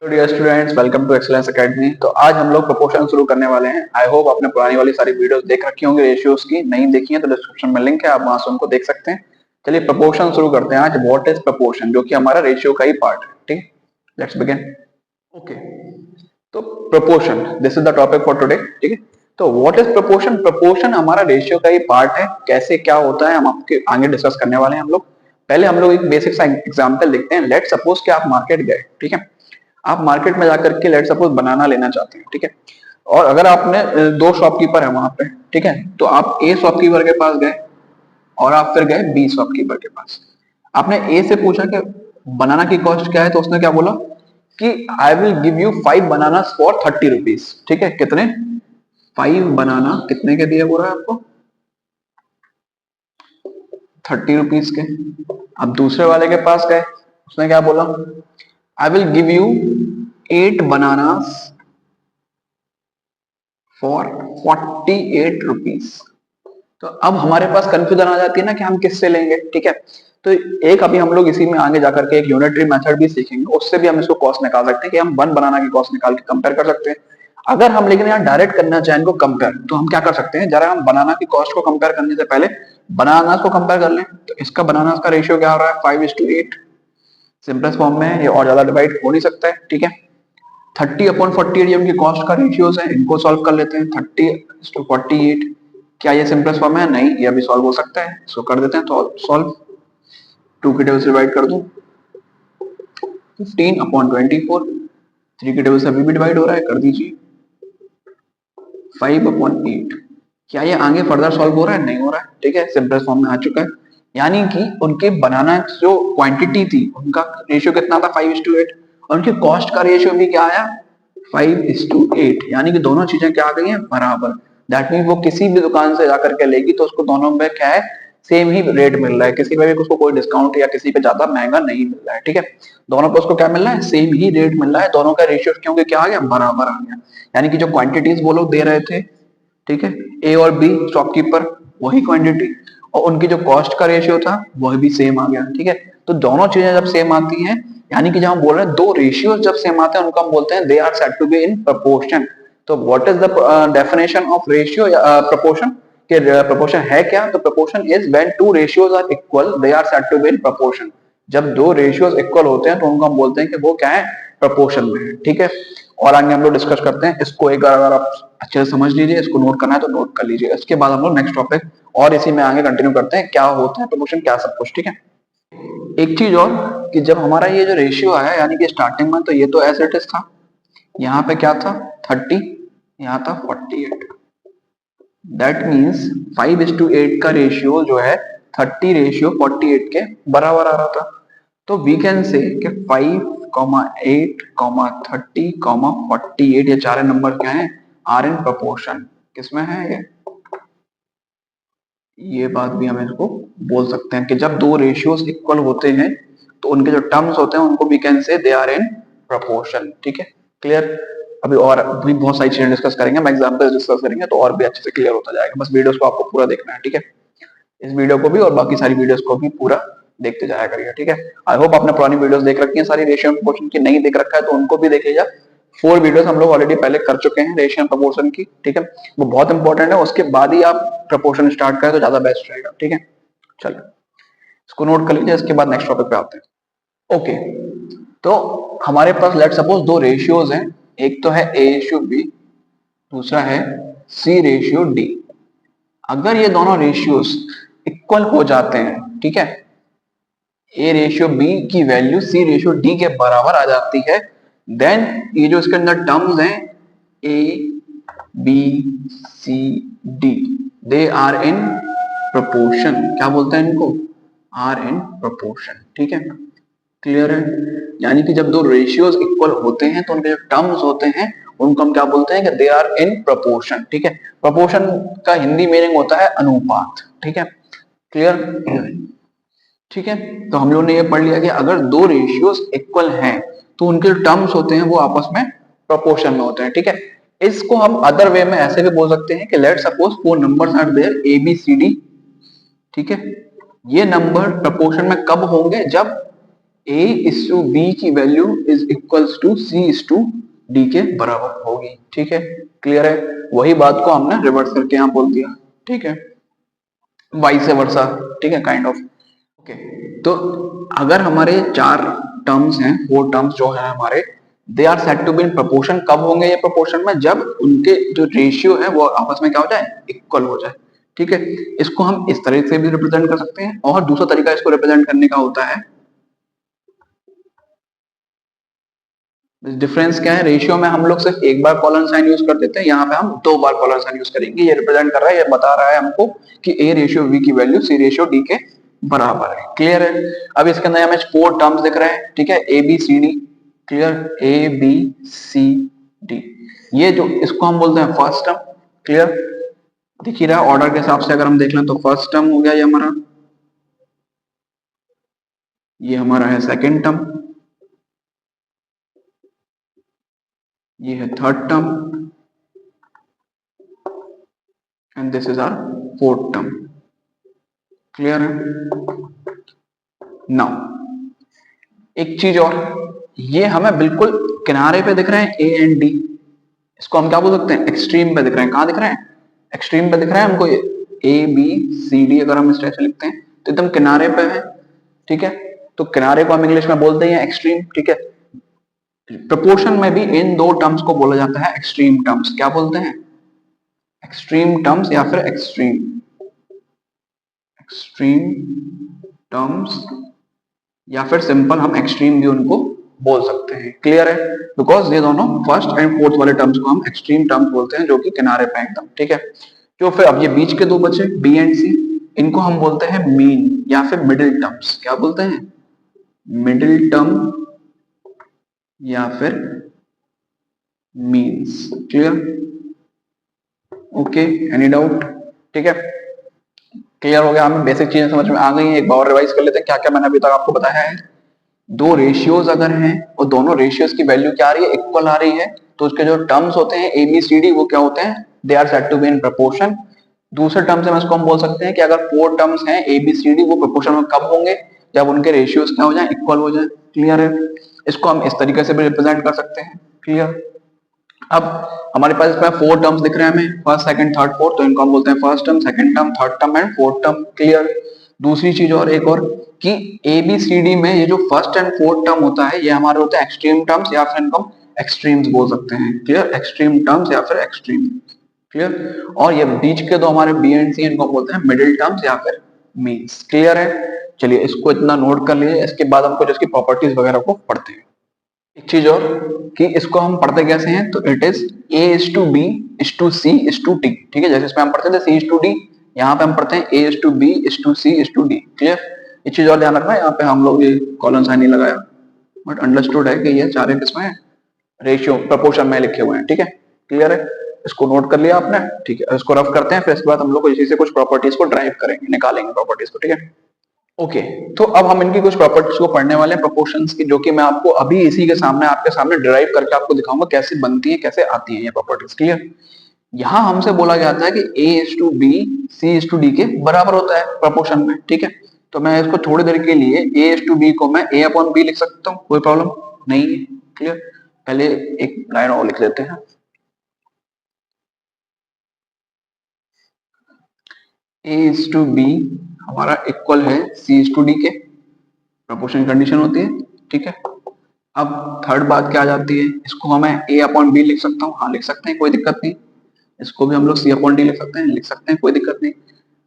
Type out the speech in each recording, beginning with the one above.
Dear students, welcome to Excellence Academy. तो आज हम लोग प्रोपोर्शन शुरू करने वाले हैं। आई होप आपने पुरानी वाली सारी वीडियोस देख रखी होंगी रेशियोज की। नहीं देखी है तो डिस्क्रिप्शन में लिंक है, आप वहां से उनको देख सकते हैं। चलिए प्रोपोर्शन शुरू करते हैं। आज व्हाट इज प्रोपोर्शन, जो कि हमारा रेशियो का ही पार्ट है। ठीक, लेट्स बिगिन। ओके, तो proportion, this is the topic for today. ठीक है, तो व्हाट इज प्रोपोर्शन? प्रोपोर्शन हमारा रेशियो का ही पार्ट है। कैसे क्या होता है हम आपके आगे डिस्कस करने वाले हैं। हम लोग पहले हम लोग एक बेसिक सा एग्जांपल देखते हैं। लेट सपोज कि आप मार्केट गए। ठीक है, आप मार्केट में जाकर के लेट सपोज बनाना लेना चाहते हैं। ठीक है, और अगर आपने दो शॉपकीपर है वहां पे। ठीक है, तो आप ए शॉपकीपर के पास गए और आप फिर गए बी शॉपकीपर के पास। आपने ए से पूछा कि बनाना की कॉस्ट क्या है, तो उसने क्या बोला कि I will give you 5 banana for 30 rupees. ठीक है, कितने? 5 बनाना कितने के दिए बोल रहा है आपको? 30 रुपीज के। अब दूसरे वाले के पास गए, उसने क्या बोला? I will give you 8 bananas for 48 rupees. तो अब हमारे पास कंफ्यूजन आ जाती है ना कि हम किससे लेंगे। ठीक है, तो एक अभी हम लोग इसी में आगे जाकर के एक यूनिटरी मेथड भी सीखेंगे, उससे भी हम इसको कॉस्ट निकाल सकते हैं कि हम 1 बनाना की कॉस्ट निकाल के कंपेयर कर सकते हैं। अगर हम लेकिन यहाँ डायरेक्ट करना चाहें इनको कंपेयर, तो हम क्या कर सकते हैं, जरा हम बनाना की कॉस्ट को कंपेयर करने से पहले बनाना को कंपेयर कर लें। तो इसका बनाना का रेशियो क्या हो रहा है? 5:8। सिंपलेस्ट फॉर्म में ये और ज्यादा डिवाइड हो नहीं सकता है। ठीक है, 30/48 ये उनकी कॉस्ट का रेशियोज है। इनको सॉल्व कर लेते हैं। 30:48, क्या ये सिंपलेस्ट फॉर्म है? नहीं, ये अभी सॉल्व हो सकता है। इसको कर देते हैं तो सॉल्व। 2 की टेबल से डिवाइड कर दूं, 15/24। 3 की टेबल से अभी भी डिवाइड हो रहा है, कर दीजिए। 5/8, क्या ये आगे फर्दर सॉल्व हो रहा है? नहीं हो रहा है। ठीक है, सिंपलेस्ट फॉर्म में आ चुका है। यानी कि उनके बनाना जो क्वांटिटी थी उनका रेशियो कितना था? 5:8। और उनकी कॉस्ट का रेशियो भी क्या आया? 5:8। यानी कि दोनों चीजें क्या आ गई हैं? बराबर। दैट मीन वो किसी भी दुकान से जाकर के लेगी तो उसको दोनों में क्या है? सेम ही रेट मिल रहा है। किसी पे भी उसको कोई डिस्काउंट या किसी पे ज्यादा महंगा नहीं मिल रहा है। ठीक है, दोनों पे उसको क्या मिल रहा है? सेम ही रेट मिल रहा है। दोनों का रेशियो क्योंकि क्या आ गया? बराबर आ गया। यानी कि जो क्वांटिटीज वो लोग दे रहे थे, ठीक है, ए और बी शॉपकीपर, वही क्वांटिटी, और उनकी जो कॉस्ट का रेशियो था वह भी सेम आ गया। ठीक है, तो दोनों चीजें जब सेम आती हैं, यानी कि जब हम बोल रहे हैं दो रेशियोज जब सेम आते हैं, उनको हम बोलते हैं they are said to be in proportion. तो what is the definition of ratio या प्रोपोर्शन? कि प्रोपोर्शन है क्या? तो proportion is when two ratios are equal they are said to be in proportion. जब दो रेशियोज इक्वल होते हैं तो उनको हम बोलते हैं कि वो क्या है? प्रोपोर्शन में है। ठीक है, और आगे हम लोग डिस्कस करते हैं इसको। एक बार अगर आप अच्छे से समझ लीजिए, इसको नोट करना है तो नोट कर लीजिए। इसके बाद हम लोग नेक्स्ट टॉपिक और इसी में आगे कंटिन्यू करते हैं, क्या होता है प्रोपोर्शन, क्या सब कुछ। ठीक है, एक चीज और कि जब हमारा ये जो रेशियो आया, यानी कि स्टार्टिंग में तो ये तो एज इट इज था। यहाँ पे क्या था? 30, यहाँ था 48। दैट मीन्स 5:8 का रेशियो जो है 30:48 के बराबर आ रहा था। तो वी कैन से कि 5,8,30,48 ये चार नंबर क्या है? Are in proportion. किसमें है ये बात भी हम इसको बोल सकते हैं कि जब दो रेशियोज इक्वल होते हैं तो उनके जो टर्म्स होते हैं उनको वी कैन से दे आर इन प्रोपोर्शन। ठीक है, क्लियर? अभी और भी बहुत सारी चीजें डिस्कस करेंगे, हम एग्जांपल्स डिस्कस करेंगे तो और भी अच्छे से क्लियर होता जाएगा। बस वीडियोस को आपको पूरा देखना है। ठीक है, इस वीडियो को भी और बाकी सारी वीडियोस को भी पूरा देखते जाया करिए। ठीक है, आई होप आपने पुरानी वीडियोस देख रखी हैं सारी रेशियो प्रोपोर्शन की। नहीं देख रखा है तो उनको भी देख लीजिए। 4 वीडियोस हम लोग ऑलरेडी पहले कर चुके हैं रेशियो प्रोपोर्शन की। ठीक है, वो बहुत इंपॉर्टेंट है। उसके बाद ही आप प्रोपोर्शन स्टार्ट करें तो ज्यादा बेस्ट रहेगा। ठीक है, चलिए इसको नोट कर लीजिए। इसके बाद नेक्स्ट टॉपिक पे आते हैं। ओके, तो हमारे पास लेट सपोज दो रेशियोज हैं। एक तो है A/B, दूसरा है C/D। अगर ये दोनों रेशियोज इक्वल हो जाते हैं, ठीक है, A/B की वैल्यू C/D के बराबर आ जाती है, देन ये जो इसके अंदर टर्म्स हैं A, B, C, D, they are in proportion. क्या बोलते हैं इनको? Are in proportion. ठीक है, क्लियर है? यानी कि जब दो रेशियोज इक्वल होते हैं तो उनके जो टर्म्स होते हैं उनको हम क्या बोलते हैं? कि दे आर इन प्रोपोर्शन। ठीक है, प्रोपोर्शन का हिंदी मीनिंग होता है अनुपात। ठीक है, क्लियर? ठीक है, तो हम लोगों ने ये पढ़ लिया कि अगर दो रेशियोज इक्वल हैं तो उनके जो टर्म्स होते हैं वो आपस में प्रोपोर्शन में होते हैं। ठीक है, इसको हम अदर वे में ऐसे भी बोल सकते हैं कि let suppose 4 numbers are there ABCD। ठीक है, ये नंबर प्रोपोर्शन में कब होंगे? जब ए इज टू बी की value is equals to C is to D के बराबर होगी। ठीक है, क्लियर है? वही बात को हमने रिवर्स करके यहाँ बोल दिया। ठीक है, वाइस वर्सा। ठीक है, काइंड ऑफ। ओके, तो अगर हमारे चार टर्म्स हैं, फोर टर्म्स जो है हमारे, they are said to be in proportion, कब होंगे ये प्रोपोर्शन में? जब उनके जो रेशियो है वो आपस में क्या हो जाए? इक्वल हो जाए। ठीक है, इसको हम इस तरह से भी रिप्रेजेंट कर सकते हैं, और दूसरा तरीका इसको रिप्रेजेंट करने का होता है, डिफरेंस क्या है? रेशियो में हम लोग सिर्फ एक बार कॉलन साइन यूज कर देते हैं, यहाँ पे हम दो बार कॉलन साइन यूज करेंगे। ये रिप्रेजेंट कर रहा है, ये बता रहा है हमको कि ए रेशियो वी की वैल्यू सी रेशियो डी के बराबर है। क्लियर है? अब इसके अंदर हमें फोर टर्म्स दिख रहे हैं। ठीक है, A B C D. Clear? A B C D, ये जो इसको हम बोलते हैं फर्स्ट टर्म। क्लियर? दिख ही रहा है ऑर्डर के हिसाब से, अगर हम देख लें तो फर्स्ट टर्म हो गया ये हमारा, ये हमारा है सेकेंड टर्म, ये है third term, and this is our fourth term. Clear है? नाउ एक चीज और, ये हमें बिल्कुल किनारे पे दिख रहे हैं ए एंड डी, इसको हम क्या बोल सकते हैं? एक्सट्रीम पे दिख रहे हैं। कहां दिख रहे हैं? एक्सट्रीम पे दिख रहा है हमको ये ए बी सी डी, अगर हम इस तरह से लिखते हैं तो एकदम किनारे पे है। ठीक है, तो किनारे को हम इंग्लिश में बोलते हैं एक्सट्रीम। ठीक है, प्रोपोर्शन में भी इन दो टर्म्स को बोला जाता है एक्सट्रीम टर्म्स। क्या बोलते हैं? एक्सट्रीम टर्म्स या फिर एक्सट्रीम एक्सट्रीम टर्म्स, या फिर सिंपल हम एक्सट्रीम भी उनको बोल सकते हैं। क्लियर है? बिकॉज ये दोनों फर्स्ट एंड फोर्थ वाले टर्म्स को हम एक्सट्रीम टर्म्स बोलते हैं, जो कि किनारे पे एकदम। ठीक है, जो फिर अब ये बीच के दो बचे बी एंड सी, इनको हम बोलते हैं मीन या फिर मिडिल टर्म्स। क्या बोलते हैं? मिडिल टर्म या फिर means. Clear? Okay, any doubt? ठीक है, क्लियर हो गया? हमें बेसिक चीजें समझ में आ गई हैं। एक बार रिवाइज कर लेते हैं क्या क्या मैंने अभी तक आपको बताया है। दो रेशियोज अगर हैं और दोनों रेशियोज की वैल्यू क्या आ रही है? इक्वल आ रही है, तो उसके जो टर्म्स होते हैं ए बी सी डी, वो क्या होते हैं? They are said to be in proportion. दूसरे टर्म से इसको हम बोल सकते हैं कि अगर फोर टर्म्स हैं ए बी सी डी, वो प्रोपोर्शन में कब होंगे? जब उनके रेशियोज क्या हो जाए? इक्वल हो जाए। क्लियर है? इसको हम इस तरीके से भी रिप्रेजेंट कर सकते हैं। क्लियर? अब हमारे पास इसमें फोर टर्म्स दिख रहे हैं हमें, फर्स्ट सेकंड थर्ड फोर्थ, तो इनको हम बोलते हैं first term, second term, third term and fourth term. Clear? दूसरी चीज और एक और, कि ए बी सी डी में ये जो फर्स्ट एंड फोर्थ टर्म होता है, ये हमारे होते हैं एक्सट्रीम टर्म्स, या फिर इनको हम एक्सट्रीम्स बोल सकते हैं। क्लियर? एक्सट्रीम टर्म्स या फिर एक्सट्रीम। क्लियर? और ये बीच के दो हमारे बी एंड सी, इनको बोलते हैं मिडिल टर्म्स या फिर मीन्स। क्लियर है? चलिए इसको इतना नोट कर लीजिए, इसके बाद हम कुछ इसकी प्रॉपर्टीज वगैरह को पढ़ते हैं। एक चीज और, कि इसको हम पढ़ते कैसे हैं? तो it is A is to B is to C is to D. ठीक है, जैसे इसमें हम पढ़ते थे सी इज टू डी, यहाँ पे हम पढ़ते हैं A is to B is to C is to D. Clear? एक चीज और ध्यान रखना, यहाँ पे हम लोग ये कॉलन साइन नहीं लगाया, बट अंडरस्टूड है कि ये सारे किसमें रेशियो प्रोपोर्शन में लिखे हुए हैं। ठीक है, क्लियर है? इसको नोट कर लिया आपने? ठीक है, इसको रफ करते हैं, फिर इसके बाद हम लोग इसी से कुछ प्रॉपर्टीज को ड्राइव करेंगे, निकालेंगे प्रॉपर्टीज को। ठीक है, ओके, तो अब हम इनकी कुछ प्रॉपर्टीज को पढ़ने वाले हैं प्रोपोर्शंस की, जो कि मैं आपको अभी इसी के सामने आपके सामने डिराइव करके आपको दिखाऊंगा कैसे बनती है, कैसे आती है ये प्रॉपर्टीज। क्लियर? यहाँ हमसे बोला जाता है कि a is to B C is to D के बराबर होता है प्रोपोर्शन में। ठीक है, तो मैं इसको थोड़ी देर के लिए a इज टू बी को मैं a अपॉन बी लिख सकता हूँ, कोई प्रॉब्लम नहीं है। क्लियर? पहले एक लाइन और लिख देते हैं, a इज टू बी हमारा इक्वल है सी इज टू डी के, प्रोपोर्शन कंडीशन होती है। ठीक है, अब थर्ड बात क्या आ जाती है? इसको हमें a अपॉन बी लिख सकता हूँ, हाँ लिख सकते हैं, कोई दिक्कत नहीं। इसको भी हम लोग सी अपॉन डी लिख सकते हैं, लिख सकते हैं, कोई दिक्कत नहीं।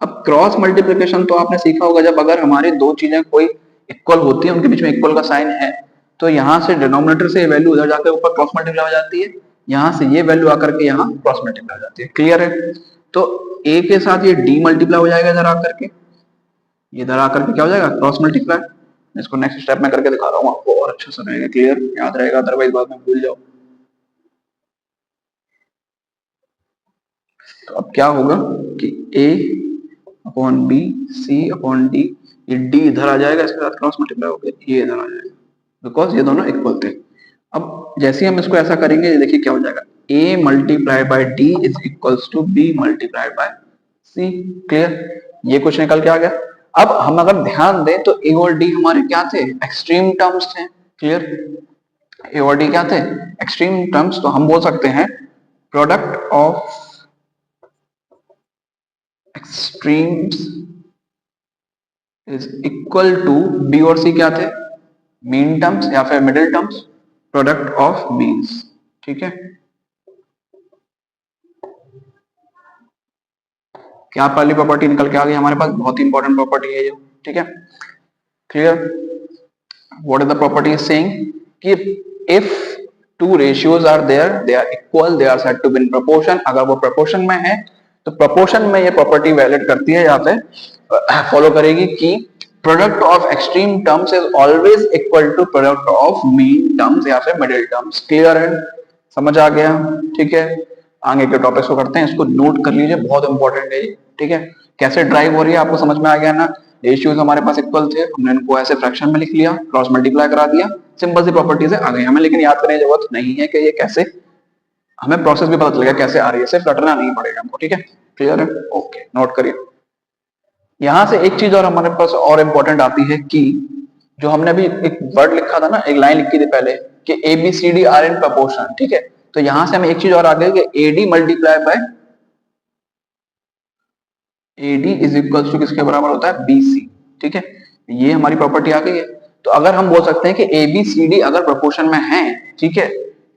अब क्रॉस मल्टीप्लिकेशन तो आपने सीखा होगा, जब अगर हमारी दो चीजें कोई इक्वल होती है, उनके बीच में इक्वल का साइन है, तो यहाँ से डिनोमिनेटर से वैल्यू उधर जाकर ऊपर क्रॉस मल्टीप्लाई हो जाती है, यहाँ से ये वैल्यू आकर के यहाँ क्रॉस मल्टीप्लाई हो जाती है। क्लियर है? तो a के साथ ये d मल्टीप्लाई हो जाएगा इधर आकर के, ये इधर आकर के क्या हो जाएगा? Cross multiply. इसको नेक्स्ट स्टेप में करके दिखा रहा हूँ आपको, और अच्छा से रहेगा, क्लियर याद रहेगा, अदरवाइज बाद में भूल जाओ। तो अब क्या होगा कि a upon B C upon D, ये d इधर आ जाएगा, इसके साथ क्रॉस मल्टीप्लाई होकर ये इधर आ जाएगा, बिकॉज ये दोनों इक्वल थे। अब जैसे ही हम इसको ऐसा करेंगे, ये देखिए क्या हो जाएगा, a multiply by D is equals to b multiply by c। Clear? ये कुछ निकल के आ गया। अब हम अगर ध्यान दें तो ए और डी हमारे क्या थे, एक्सट्रीम टर्म्स थे। क्लियर, ए और डी क्या थे, एक्सट्रीम टर्म्स। तो हम बोल सकते हैं product of extremes is equal to, B और सी क्या थे, मीन टर्म्स या फिर middle terms, product of means. ठीक है, क्या पहली प्रॉपर्टी निकल के आ गई हमारे पास, बहुत ही इंपॉर्टेंट प्रॉपर्टी है ये। ठीक है, clear, what is the property is saying कि if two ratios are there, they are equal, they are said to be in proportion. अगर वो प्रोपोर्शन में है तो प्रोपोर्शन में ये प्रॉपर्टी वैलिड करती है या फिर फॉलो करेगी कि product of extreme terms is always equal to product of mean terms या फिर मिडिल टर्म्स। क्लियर है, समझ आ गया। ठीक है, आगे के टॉपिक्स को करते हैं, इसको नोट कर लीजिए, बहुत इंपॉर्टेंट है। ठीक है, कैसे ड्राइव हो रही है आपको समझ में आ गया ना। रेशियोज हमारे पास इक्वल थे, हमने इनको ऐसे फ्रैक्शन में लिख लिया, क्रॉस मल्टीप्लाई करा दिया, सिंपल सी प्रॉपर्टी से आ गई हमें। लेकिन याद करने की जरूरत नहीं है कि ये कैसे, हमें प्रोसेस भी पता चलेगा कैसे आ रही है, सिर्फ रटना नहीं पड़ेगा हमको। ठीक है, क्लियर है, ओके, नोट करिए। यहां से एक चीज और हमारे पास और इंपॉर्टेंट आती है कि जो हमने अभी एक वर्ड लिखा था ना, एक लाइन लिखी थी पहले कि A B C D are in proportion. ठीक है, तो यहां से हमें एक चीज और आ गई कि A D multiply by AD is equal to किसके बराबर होता है, BC। ठीक है, ये हमारी प्रॉपर्टी आ गई है। तो अगर हम बोल सकते हैं कि ABCD अगर प्रोपोर्शन में है, ठीक है,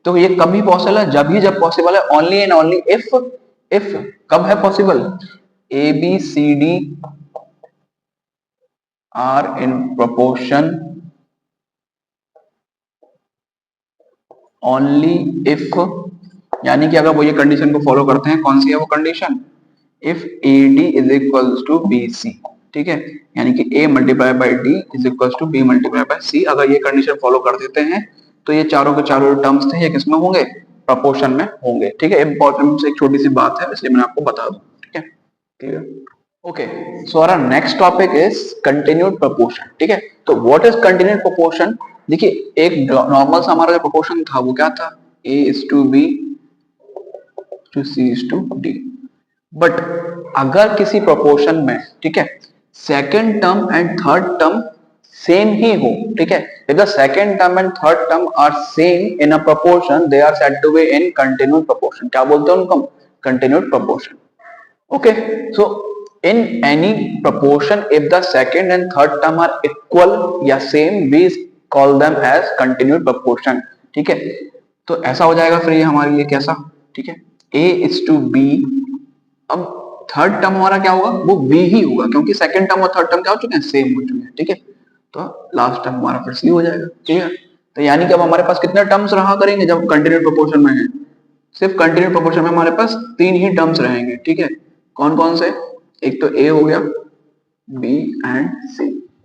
तो ये कब ही पॉसिबल है, जब पॉसिबल है, ओनली एंड ओनली इफ कब है possible, ABCD are in proportion only if, यानी कि अगर वो ये कंडीशन को फॉलो करते हैं, कौन सी है वो condition, if AD is equals to BC। ठीक है, यानी कि A multiply by D is equals to B multiply by C। अगर ये कंडीशन फॉलो कर देते हैं तो ये चारों के चारों टर्म्स थे, ये किसमें होंगे, प्रोपोर्शन में होंगे। ठीक है, इंपॉर्टेंट एक छोटी सी बात है, इसलिए मैंने आपको बता दूं। ठीक है, clear, okay. So our next topic is continued proportion. ठीक है, तो व्हाट इज कंटिन्यूड प्रोपोर्शन। देखिए, एक नॉर्मल सा हमारा जो प्रोपोर्शन था वो क्या था, A is to B to C is to D। But अगर किसी प्रोपोर्शन में, ठीक है, second term and third term same ही हो, ठीक है, if the second term and third term are same in a proportion, they are said to be in continued proportion. क्या बोलते हैं उनको, continued proportion. Okay, so in any proportion if the second and third term are equal या same, we call them as continued proportion। ठीक है, तो ऐसा हो जाएगा फिर ये हमारे लिए कैसा, ठीक है, A is to B। अब थर्ड टर्म हमारा क्या होगा, वो B ही होगा, क्योंकि सेकंड टर्म और थर्ड टर्म क्या हो चुके हैं, सेम हो चुके हैं। ठीक है, तो लास्ट टर्म हमारा फिर C हो जाएगा। ठीक है, तो यानी कि अब हमारे पास कितने टर्म्स रहा करेंगे जब कंटिन्यूड प्रोपोर्शन में है, सिर्फ कंटिन्यूड प्रोपोर्शन में हमारे पास 3 ही टर्म्स रहेंगे। ठीक है, कौन कौन से, एक तो A हो गया, B एंड C।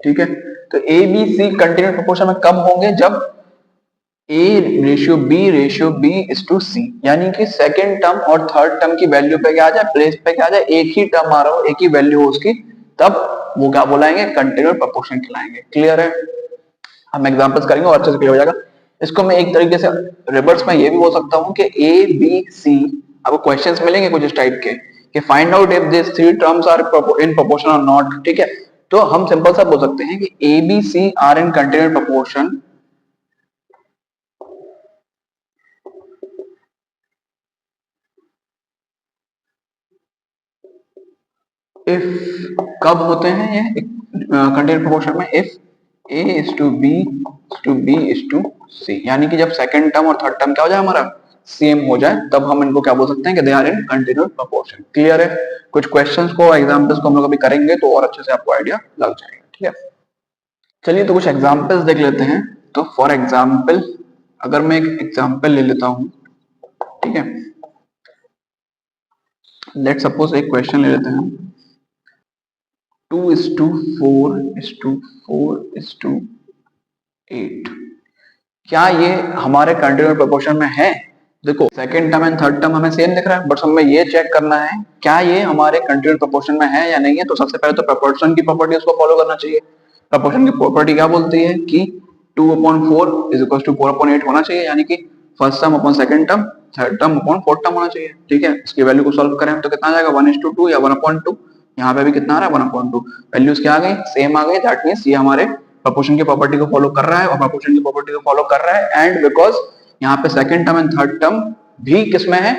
ठीक है, तो A B C continued proportion में कब होंगे, जब A ratio B is to C, यानी कि सेकेंड टर्म और थर्ड टर्म की वैल्यू पे क्या आ जाए, प्लेस पे क्या आ जाए, एक ही टर्म आ रहा हो, एक ही वैल्यू हो उसकी, तब वो क्या बोलाएंगे, कंटिन्यूड प्रोपोर्शन कहलाएंगे। क्लियर है, हम एग्जांपल्स करेंगे और अच्छे से क्लियर हो जाएगा। इसको मैं एक तरीके से रिवर्स में ये भी बोल सकता हूँ कि A B C, आपको क्वेश्चंस मिलेंगे कुछ इस टाइप के कि find out if this three terms are in proportion और नॉट। ठीक है, तो हम सिंपल सा बोल सकते हैं कि A B C are in continued proportion if, कब होते हैं ये कंटिन्यूड प्रोपोर्शन में, if A is to B is to C, यानी कि जब सेकंड टर्म और थर्ड टर्म क्या हो जाए हमारा, सेम हो जाए, तब हम इनको क्या बोल सकते हैं कि they are in continued proportion. Clear है, कुछ क्वेश्चंस को, एग्जांपल्स को हम लोग अभी करेंगे तो और अच्छे से आपको आइडिया लग जाएगा। ठीक है, चलिए तो कुछ एग्जांपल्स देख लेते हैं। तो फॉर एग्जांपल, अगर मैं एक एग्जांपल ले लेता हूं, ठीक है, लेट सपोज एक क्वेश्चन ले लेते हैं, 2:4:4:8, क्या ये हमारे कंटिन्यूड प्रोपोर्शन में है। देखो, second term and third term हमें सेम दिख रहा है, बट हमें ये चेक करना है क्या ये हमारे कंटिन्यूड प्रोपोर्शन में है या नहीं है। तो सबसे पहले तो प्रोपोर्शन की प्रॉपर्टी उसको फॉलो करना चाहिए। प्रोपोर्शन की प्रॉपर्टी क्या बोलती है कि 2/4 इज इक्वल टू 4/8 होना चाहिए, यानी कि first term upon second term, third term upon fourth term होना चाहिए। ठीक है, इसकी वैल्यू को सॉल्व करें तो कितना आ जाएगा, 1:2 या 1/2। यहाँ पे भी कितना आ रहा है 1/2, वैल्यूज क्या आ गई, सेम आ गई। दैट मीन्स ये हमारे प्रोपोर्शन की प्रॉपर्टी को फॉलो कर रहा है और प्रोपोर्शन की प्रॉपर्टी को फॉलो कर रहा है। एंड बिकॉज यहाँ पे second term and third term भी किसमें है,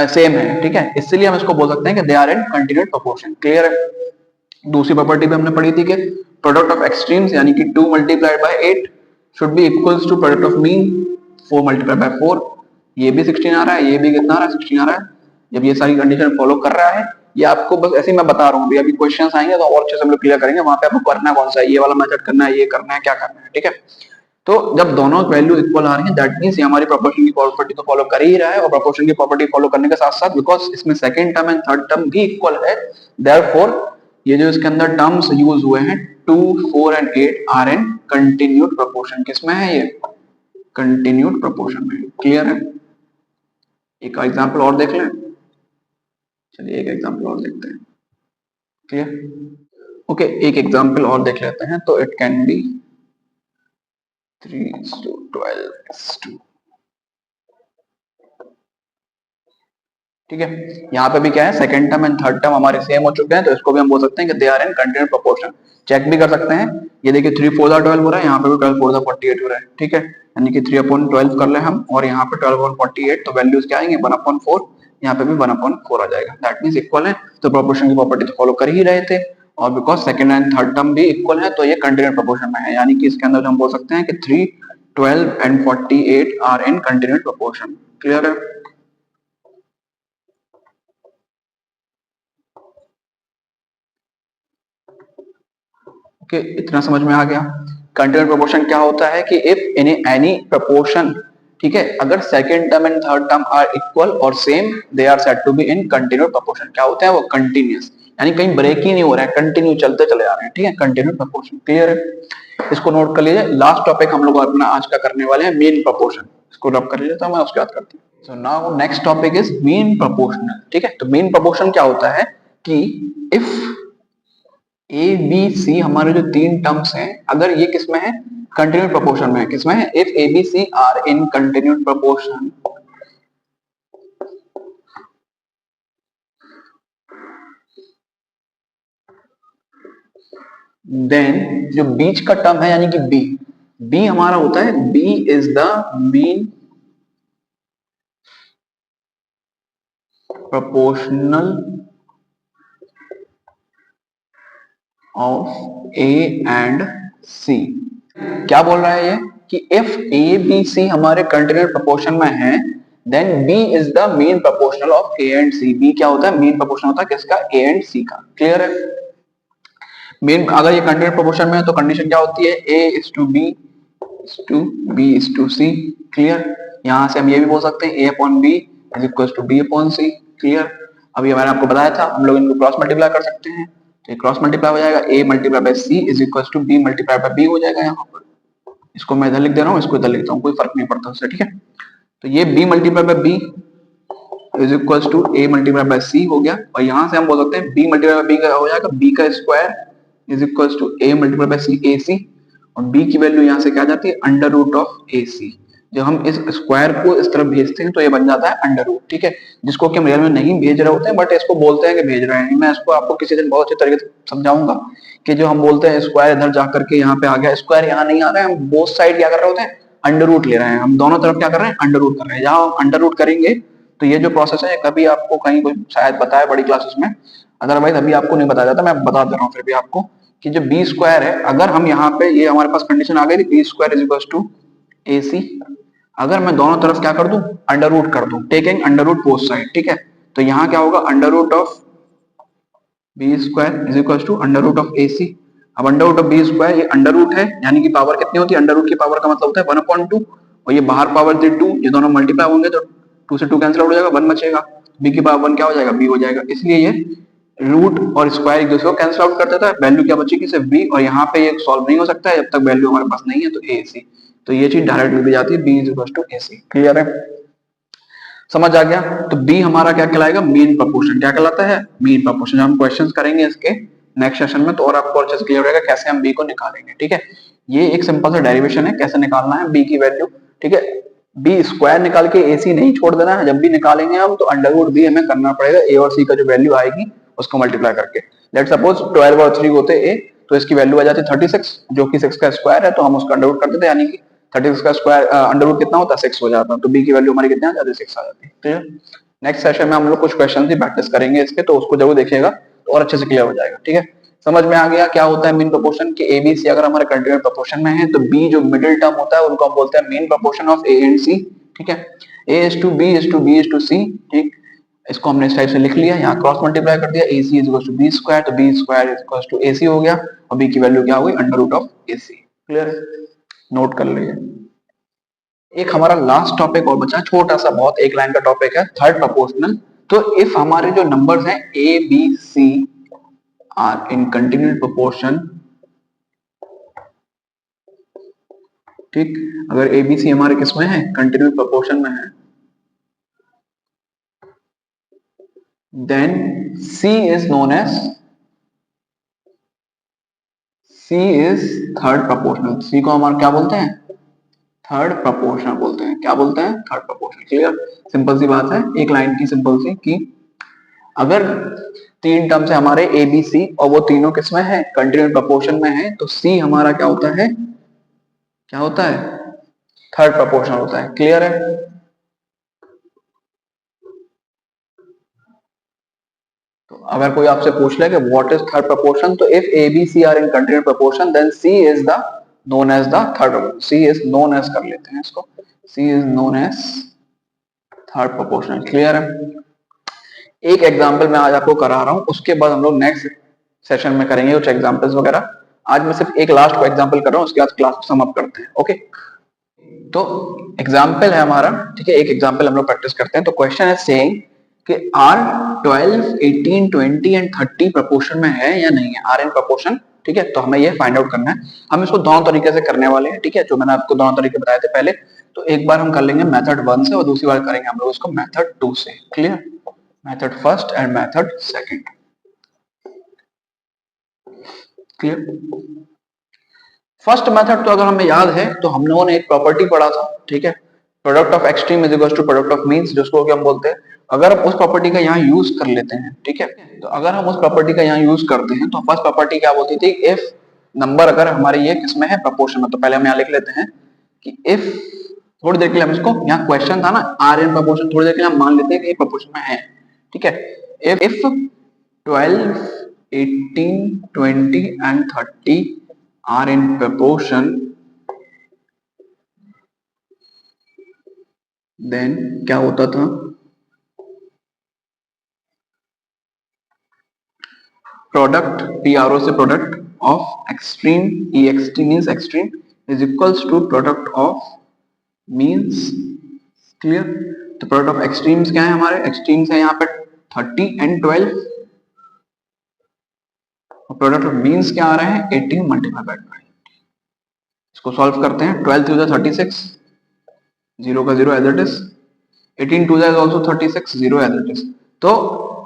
सेम है, ठीक है, इसलिए हम इसको बोल सकते हैं कि they are in continued proportion. Clear है। दूसरी प्रॉपर्टी भी हमने पढ़ी थी कि प्रोडक्ट ऑफ एक्सट्रीम्स यानी कि 2 multiplied by 8 should be equals to product of mean 4 multiplied by 4। ये भी 16 आ रहा है, ये भी कितना आ रहा है, 16 आ रहा है। जब ये सारी कंडीशन फॉलो कर रहा है, ये आपको बस ऐसे ही मैं बता रहा हूँ, अभी क्वेश्चंस आएंगे तो और अच्छे से हम लोग क्लियर करेंगे, वहां पे आपको करना कौन सा है, ये वाला मेथड करना है, ये करना है, क्या करना है, ठीक है। तो जब दोनों वैल्यू इक्वल आ रही है, दैट मींस ये हमारी प्रोपोर्शन की प्रॉपर्टी तो फॉलो कर ही रहा है, और प्रोपोर्शन की प्रॉपर्टी फॉलो करने के साथ साथ बिकॉज इसमें second term and third term भी इक्वल है, देयरफॉर ये जो इसके अंदर टर्म्स यूज हुए हैं 2, 4 and 8 are in continued proportion. किसमें है ये, कंटिन्यूड प्रोपोर्शन में। क्लियर है। एक एग्जांपल और देख लें, चलिए एक एग्जांपल और देखते हैं। क्लियर। ओके, एक एग्जांपल और देख लेते हैं। तो इट कैन बी 3:12:2। ठीक है, यहाँ पे भी क्या है, second term and third term हमारे सेम हो चुके हैं, तो इसको भी हम बोल सकते हैं कि they are in continued proportion. Check भी कर सकते हैं, ये देखिए 3/4 हो रहा है, यहाँ पे भी 12/48 हो रहा है, ठीक है, यानी कि 3/12 कर ले हम, और यहाँ पे 12/48, तो वैल्यूज क्या आएंगे 1/4, यहाँ पे भी 1/4 आ जाएगा। दैट मींस इक्वल है, तो प्रोपोर्शन की प्रॉपर्टी तो फॉलो कर ही रहे थे, और because second and third term भी इक्वल है, तो ये कंटिन्यूड प्रोपोर्शन में है, यानी कि इसके अंदर हम बोल सकते हैं कि 3, 12 and 48 are in continued proportion. Clear है। ओके, इतना समझ में आ गया। कंटिन्यूड प्रोपोर्शन क्या होता है कि इफ इन एनी प्रोपोर्शन, ठीक है, अगर second term and third term are equal और same, they are said to be in continued proportion. क्या होता है वो, कंटिन्यूअस, यानी कहीं ब्रेक ही नहीं हो रहा है, कंटिन्यू चलते चले आ रहे हैं, ठीक है, कंटिन्यूड प्रोपोर्शन। क्लियर है। इसको नोट कर लीजिए। लास्ट टॉपिक हम लोग अपना आज का करने वाले हैं मीन प्रोपोर्शन। इसको रब कर लीजिए, तो मैं उसके बाद करती हूँ। So now next topic is mean proportional. ठीक है, तो मीन प्रोपोर्शन क्या होता है कि इफ ए बी सी हमारे जो तीन टर्म्स हैं, अगर ये किसमें है, कंटिन्यूड प्रोपोर्शन में है। किसमें है, if A B C are in continued proportion, then जो बीच का टर्म है यानी कि बी, बी हमारा होता है, B is the mean proportional of A and C. क्या बोल रहा है ये कि इफ ए बी सी हमारे कंटिन्यूड प्रोपोर्शन में है, then B is the mean proportional of A and C. B क्या होता है, मीन प्रोपोर्शन होता है किसका, ए एंड सी का। क्लियर है। मीन अगर ये कंटिन्यूड प्रोपोर्शन में है तो कंडीशन क्या होती है, A is to B is to B is to C. Clear. यहां से हम ये भी बोल सकते हैं A upon B is equal to B upon C. Clear. अभी मैंने आपको बताया था हम लोग इनको क्रॉस मल्टीप्लाई कर सकते हैं, तो क्रॉस मल्टीप्लाई हो जाएगा, a multiply by c is equal to b multiply by b हो जाएगा। यहाँ पर इसको मैं इधर लिख दे रहा हूँ, इसको इधर लिखता हूँ, कोई फर्क नहीं पड़ता उससे। ठीक है, तो ये b multiply by b is equal to a multiply by c हो गया, और यहाँ से हम बोल सकते हैं b मल्टीप्लाई बाय b का हो जाएगा b का square is equal to a multiply by c ac, और b की वैल्यू यहाँ से क्या जाती है, अंडर रूट ऑफ ac। जब हम इस स्क्वायर को इस तरफ भेजते हैं तो ये बन जाता है अंडर रूट। ठीक है, जिसको कि हम रियल में नहीं भेज रहे होते हैं, बट इसको बोलते हैं कि भेज रहे हैं। मैं इसको आपको किसी दिन बहुत अच्छे तरीके से समझाऊंगा कि जो हम बोलते हैं स्क्वायर इधर जाकर के यहाँ पे आ गया, स्क्वायर यहाँ नहीं आ रहा है, हम बोथ साइड क्या कर रहे होते हैं, अंडर रूट ले रहे हैं। हम दोनों तरफ क्या कर रहे हैं, अंडर रूट कर रहे हैं। जहाँ अंडर रूट करेंगे तो ये जो प्रोसेस है कभी आपको कहीं कोई शायद बताया बड़ी क्लासेस में, अदरवाइज अभी आपको नहीं बताया जाता, मैं बता दे रहा हूँ फिर भी आपको कि जो बी स्क्वायर है, अगर हम यहाँ पे ये हमारे पास कंडीशन आ गई थी B square is equal to A C, अगर मैं दोनों तरफ क्या कर दूं, अंडर रूट कर दूं, taking under root both side. ठीक है, तो यहाँ क्या होगा, under root of B square is equal to under root of A C. अब under root of B square ये अंडर रूट है, यानी कि पावर कितनी होती है, अंडर रूट की पावर का मतलब होता है 1/2, और ये बाहर पावर थी 2, ये दोनों मल्टीप्लाई होंगे तो 2 से 2 कैंसिल आउट हो जाएगा, 1 बचेगा, बी की पावर 1 क्या हो जाएगा, बी हो जाएगा। इसलिए ये रूट और स्क्वायर एक दूसरे को कैंसिल आउट कर देता है, वैल्यू क्या बचेगी, सिर्फ बी, और यहाँ पे ये सॉल्व नहीं हो सकता है जब तक वैल्यू हमारे पास नहीं है, तो ए सी, तो ये चीज डायरेक्ट लिख दी जाती है, B is equal to A C. Clear है, समझ आ गया। तो बी हमारा क्या कहलाएगा, मीन प्रोपोर्शन। क्या कहलाता है, मीन प्रोपोर्शन। हम क्वेश्चंस करेंगे इसके नेक्स्ट सेशन में, तो और आपको अच्छे से क्लियर रहेगा कैसे हम बी को निकालेंगे। ठीक है, ये एक सिंपल सा डेरिवेशन है कैसे निकालना है बी की वैल्यू। ठीक है, बी स्क्वायर निकाल के ए सी नहीं छोड़ देना है, जब भी निकालेंगे हम तो अंडर रूट बी हमें करना पड़ेगा, ए और सी का जो वैल्यू आएगी उसको मल्टीप्लाई करके। लेट सपोज 12 और 3 होते ए, तो इसकी वैल्यू आ जाती 36, जो कि 6 का स्क्वायर है, तो हम उसका अंडर रूट कर देते, यानी कि 36 का स्क्वायर अंडर रूट कितना होता है, 6 हो जाता है, तो बी की वैल्यू हमारी कितनी आ जाती है, 6 आ जाती है। क्लियर। नेक्स्ट सेशन में हम लोग कुछ क्वेश्चन भी प्रैक्टिस करेंगे इसके, तो उसको जरूर देखिएगा तो और अच्छे से क्लियर हो जाएगा। ठीक है, समझ में आ गया क्या होता है मीन प्रोपोर्शन कि ए बी सी अगर हमारे कंटीन्यूअस प्रोपोर्शन में है, तो बी जो मिडिल टर्म होता है उनको हम बोलते हैं mean proportion of A and C. ठीक है, A is to B is to B is to C. ठीक, इसको हमने इस टाइप से लिख लिया, यहाँ क्रॉस मल्टीप्लाई कर दिया, A C is equal to B square, तो B square is equal to A C हो गया, और बी की वैल्यू क्या हो गई, under root of A C. Clear है, नोट कर लीजिए। एक हमारा लास्ट टॉपिक और बचा, छोटा सा बहुत, एक लाइन का टॉपिक है, थर्ड प्रोपोर्शनल। तो इफ हमारे जो नंबर्स हैं A B C are in continuous proportion, ठीक, अगर ए बी सी हमारे किस में है, कंटिन्यूअस प्रोपोर्शन में है, then C is known as, C is third proportional. C को हमारे क्या बोलते हैं, थर्ड प्रोपोर्शनल बोलते हैं। क्या बोलते हैं, थर्ड प्रोपोर्शनल। क्लियर, सिंपल सी बात है, एक लाइन की सिंपल सी, कि अगर तीन टर्म से हमारे ए बी सी और वो तीनों किसमें है, कंटिन्यूअस प्रोपोर्शन में है, तो C हमारा क्या होता है, क्या होता है, थर्ड प्रोपोर्शनल होता है। क्लियर है। तो अगर कोई आपसे पूछ ले कि व्हाट इज थर्ड प्रोपोर्शन, तो if A B C are in continuous proportion then C is the known as the third, C is known as कर लेते हैं इसको, C is known as third proportional. Clear है। एक example मैं आज आपको करा रहा हूं, उसके बाद हम लोग नेक्स्ट सेशन में करेंगे कुछ एग्जांपल्स वगैरह। आज मैं सिर्फ एक लास्ट को एग्जांपल कर रहा हूं, उसके बाद क्लास को सम अप करते हैं। ओके, तो एग्जांपल है हमारा, ठीक है, एक एग्जांपल हम लोग प्रैक्टिस करते हैं। तो क्वेश्चन है सेइंग कि आर 12, 18, 20 एंड 30 प्रोपोर्शन में है या नहीं है, आर इन प्रोपोर्शन। ठीक है, तो हमें ये फाइंड आउट करना है। हम इसको दोनों तरीके से करने वाले हैं, ठीक है, जो मैंने आपको दोनों तरीके बताए थे पहले। तो एक बार हम कर लेंगे मेथड 1 से और दूसरी बार करेंगे हम लोग उसको मेथड 2 से। Clear, method first and method second. Clear. First method तो अगर हमें याद है तो हम लोगों ने एक प्रॉपर्टी पढ़ा था, ठीक है, product of extreme is equal to product of means, जिसको कि हम बोलते हैं। अगर हम उस प्रॉपर्टी का यहाँ यूज कर लेते हैं, ठीक है, तो अगर हम उस प्रॉपर्टी का यहाँ यूज करते हैं, तो फर्स्ट प्रॉपर्टी क्या बोलती थी, इफ नंबर अगर हमारे ये किसमें है, प्रोपोर्शन में। तो पहले हम यहाँ लिख लेते हैं कि इफ, थोड़ी देर के लिए हम इसको, यहाँ क्वेश्चन था ना आर इन प्रोपोर्शन, थोड़ी देर के लिए हम मान लेते हैं कि ये प्रोपोर्शन में है। ठीक है, if 12, 18, 20 and 30 are in proportion, then क्या होता था, प्रोडक्ट, PRO से product of extreme, EXT means extreme, is equals to product of means. Clear. तो प्रोडक्ट ऑफ एक्सट्रीम्स क्या है हमारे, एक्सट्रीम्स है यहाँ पे 30 एंड 12, और प्रोडक्ट ऑफ मीन्स क्या आ रहे हैं, 18 मल्टीप्लाई बाय 12। इसको सॉल्व करते हैं, 12 3 36, 0 का 0 as it is, 18 2 is also 36, 0 as it is. तो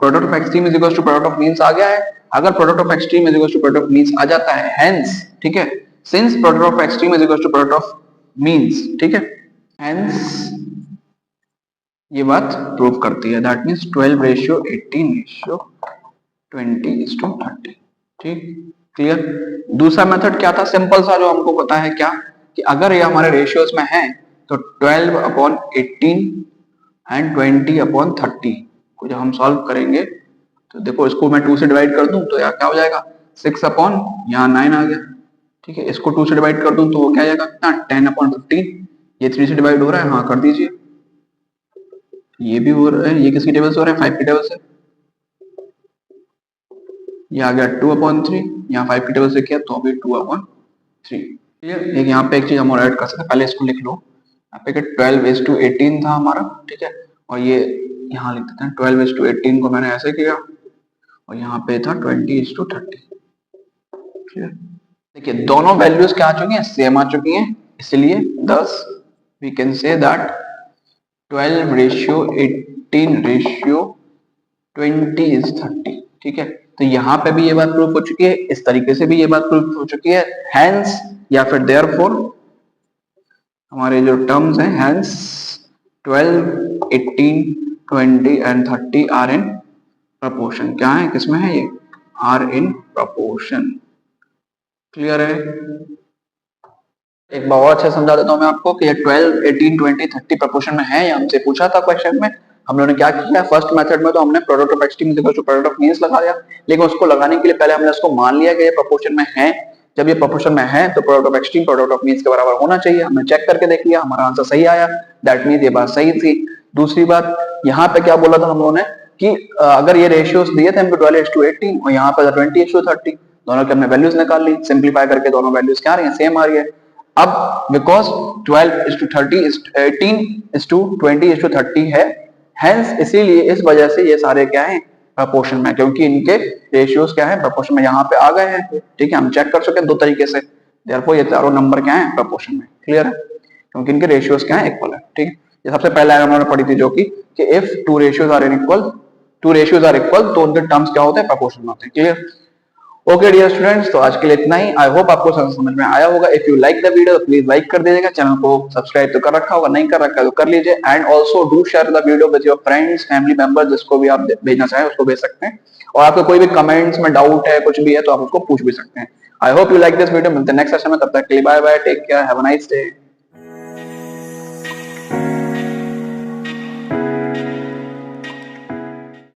product of extreme is equal to product of means आ गया है। अगर product of extreme is equal to product of means आ जाता है, हेंस, ठीक है, since product of extreme is equal to product of means, ठीक है, हेंस ये बात प्रूव करती है, that means 12 ratio 18 ratio 20 is to 30। ठीक, क्लियर। दूसरा मेथड क्या था, सिंपल सा, जो हमको पता है क्या, कि अगर ये हमारे रेशियोज में है, तो 12 अपॉन 18 एंड 20 अपॉन 30 को जब हम सॉल्व करेंगे, तो देखो इसको मैं 2 से डिवाइड कर दूं तो यार क्या हो जाएगा, 6 अपॉन यहाँ 9 आ गया। ठीक है, इसको 2 से डिवाइड कर दूं तो वो क्या आ जाएगा, कितना, 10 अपॉन 15। ये 3 से डिवाइड हो रहा है, हाँ कर दीजिए। ये भी हो रहा है, ये किसकी टेबल से हो रहा है, 5 की टेबल से। ये आ गया 2 अपॉन 3, यहाँ 5 की टेबल से किया तो अभी 2 अपॉन 3। एक यहाँ पे एक चीज हम और ऐड कर सकते हैं, पहले इसको लिख लो। यहाँ पे 12 इज टू 18 था हमारा, ठीक है, और ये यहाँ लिख देते हैं 12 इज टू 18 को मैंने ऐसे किया, और यहाँ पे था 20 इज टू 30। देखिए दोनों वैल्यूज क्या आ चुकी हैं, सेम आ चुकी हैं, इसलिए 10 we can say that 12 ratio 18 ratio 20 is 30। ठीक है, तो यहाँ पे भी ये बात प्रूफ हो चुकी है, इस तरीके से भी ये बात प्रूफ हो चुकी है, हेंस या फिर देयरफॉर हमारे जो टर्म्स हैं, hence 12, 18, 20 and 30 are in proportion क्या है, किसमें है ये, आर इन प्रपोर्शन। क्लियर है। एक बार और अच्छे समझा देता हूँ मैं आपको कि ये 12, 18, 20, 30 प्रपोर्शन में है, ये हमसे पूछा था क्वेश्चन में। हम लोगों ने क्या किया, फर्स्ट मेथड में तो हमने product of extreme is equal to product of means लगा दिया, लेकिन उसको लगाने के लिए पहले हमने उसको मान लिया कि ये प्रपोर्शन में है। जब ये प्रपोर्शन में है तो product of extreme product of means के बराबर होना चाहिए। हमने चेक करके देख लिया, हमारा आंसर सही आया, दैट मीन्स ये बात सही थी। दूसरी बात, यहाँ पे क्या बोला था हम लोगों ने कि अगर ये रेशियोज दिए थे हमको 12:18 और यहाँ पे 20:30, दोनों की हमने वैल्यूज निकाल ली, सिंप्लीफाई करके दोनों वैल्यूज क्या आ रही है, सेम आ रही है। अब बिकॉज 12:30 18:20:30 है, हेंस इसीलिए इस वजह से ये सारे क्या हैं, प्रपोर्शन में, क्योंकि इनके रेशियोज क्या है, प्रपोर्शन में यहाँ पे आ गए हैं। ठीक है, हम चेक कर सकते हैं दो तरीके से, देयरफॉर ये चारों नंबर क्या है, प्रपोर्शन में। क्लियर है, क्योंकि इनके रेशियोज क्या है, इक्वल है। ठीक है, ये सबसे पहले हमने पढ़ी थी जो कि if two ratios are equal, तो उनके टर्म्स क्या होते हैं, प्रपोर्शन होते हैं। क्लियर। ओके डियर स्टूडेंट्स, तो आज के लिए इतना ही। आई होप आपको समझ में आया होगा। If you like the video तो प्लीज लाइक कर दीजिएगा, चैनल को सब्सक्राइब तो कर रखा होगा, नहीं कर रखा तो कर लीजिए। And also do share the video with your friends, family members, जिसको भी आप भेजना चाहें उसको भेज सकते हैं। और आपको कोई भी कमेंट्स में डाउट है, कुछ भी है, तो आप उसको पूछ भी सकते हैं। I hope you like this video. मिलते हैं नेक्स्ट सेशन में, तब तक के लिए bye bye, take care, have a nice day.